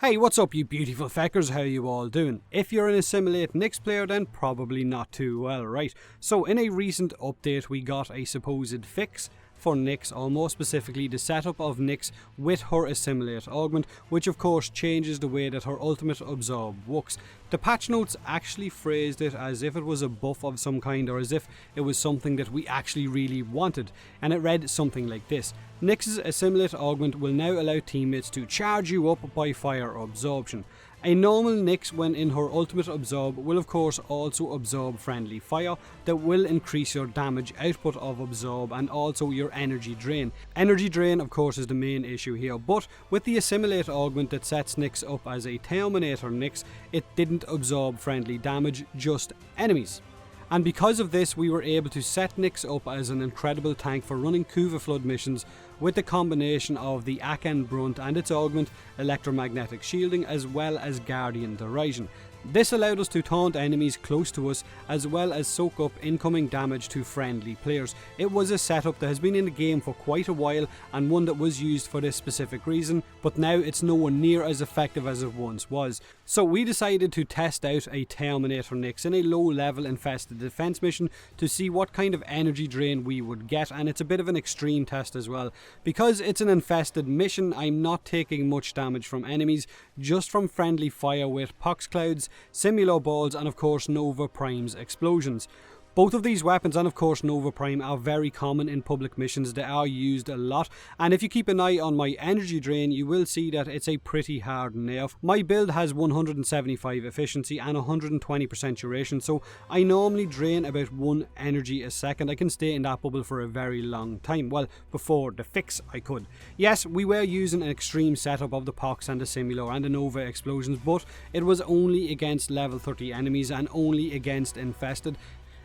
Hey, what's up you beautiful feckers, how you all doing? If you're an Assimilate Nyx player then probably not too well, right? So in a recent update we got a supposed fix for Nyx, or more specifically the setup of Nyx with her Assimilate augment, which of course changes the way that her ultimate absorb works. The patch notes actually phrased it as if it was a buff of some kind, or as if it was something that we actually really wanted, and it read something like this: Nyx's Assimilate augment will now allow teammates to charge you up by fire absorption. A normal Nyx, when in her ultimate absorb, will of course also absorb friendly fire that will increase your damage output of absorb and also your energy drain. Energy drain of course is the main issue here, but with the Assimilate augment that sets Nyx up as a Terminator Nyx, it didn't absorb friendly damage, just enemies. And because of this we were able to set Nyx up as an incredible tank for running Kuva Flood missions with the combination of the Aken Brunt and its augment, electromagnetic shielding, as well as Guardian Derision. This allowed us to taunt enemies close to us as well as soak up incoming damage to friendly players. It was a setup that has been in the game for quite a while and one that was used for this specific reason, but now it's nowhere near as effective as it once was. So we decided to test out a Terminator Nyx in a low level infested defense mission to see what kind of energy drain we would get, and it's a bit of an extreme test as well. Because it's an infested mission, I'm not taking much damage from enemies, just from friendly fire with pox clouds, simulor balls, and of course Nova Prime's explosions. Both of these weapons and of course Nova Prime are very common in public missions. They are used a lot, and if you keep an eye on my energy drain you will see that it's a pretty hard nerf. My build has 175 efficiency and 120% duration, so I normally drain about 1 energy a second. I can stay in that bubble for a very long time. Well, before the fix I could. Yes, we were using an extreme setup of the pox and the simulor and the Nova explosions, but it was only against level 30 enemies and only against infested.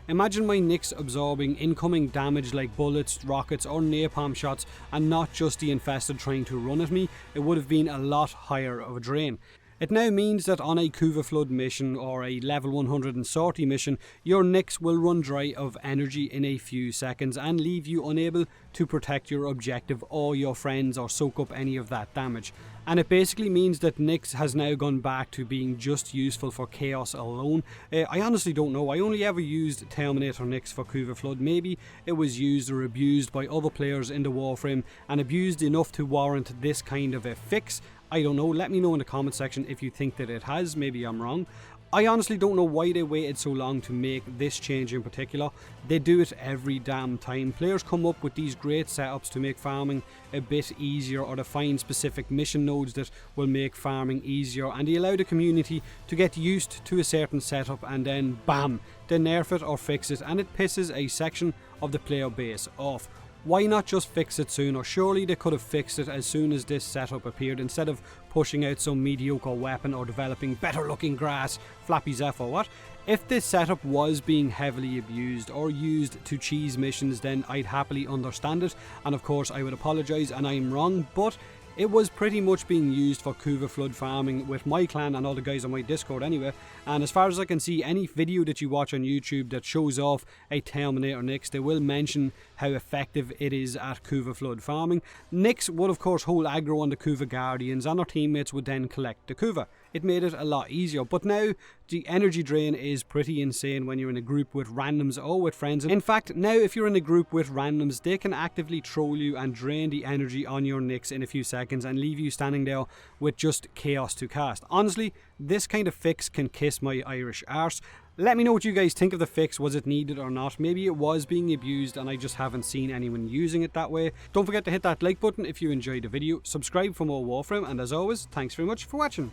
Imagine my Nyx absorbing incoming damage like bullets, rockets or napalm shots, and not just the infested trying to run at me. It would have been a lot higher of a drain. It now means that on a Kuva Flood mission or a level 100 sortie mission, your Nyx will run dry of energy in a few seconds and leave you unable to protect your objective or your friends or soak up any of that damage. And it basically means that Nyx has now gone back to being just useful for chaos alone. I honestly don't know. I only ever used Terminator Nyx for Kuva Flood. Maybe it was used or abused by other players in the Warframe and abused enough to warrant this kind of a fix. I don't know, let me know in the comment section if you think that it has. Maybe I'm wrong. I honestly don't know why they waited so long to make this change in particular. They do it every damn time. Players come up with these great setups to make farming a bit easier, or to find specific mission nodes that will make farming easier, and they allow the community to get used to a certain setup and then bam, they nerf it or fix it, and it pisses a section of the player base off. Why not just fix it sooner? Surely they could have fixed it as soon as this setup appeared, instead of pushing out some mediocre weapon or developing better looking grass, Flappy Zeph or what. If this setup was being heavily abused or used to cheese missions, then I'd happily understand it, and of course I would apologise and I'm wrong, but it was pretty much being used for Kuva Flood farming with my clan and all the guys on my Discord anyway, and as far as I can see, any video that you watch on YouTube that shows off a Terminator Nyx, they will mention how effective it is at Kuva Flood farming. Nyx would of course hold aggro on the Kuva Guardians and our teammates would then collect the Kuva. It made it a lot easier, but now the energy drain is pretty insane when you're in a group with randoms or with friends. In fact, now if you're in a group with randoms, they can actively troll you and drain the energy on your Nyx in a few seconds and leave you standing there with just chaos to cast. Honestly, this kind of fix can kiss my Irish arse. Let me know what you guys think of the fix. Was it needed or not? Maybe it was being abused and I just haven't seen anyone using it that way. Don't forget to hit that like button if you enjoyed the video, subscribe for more Warframe, and as always, thanks very much for watching.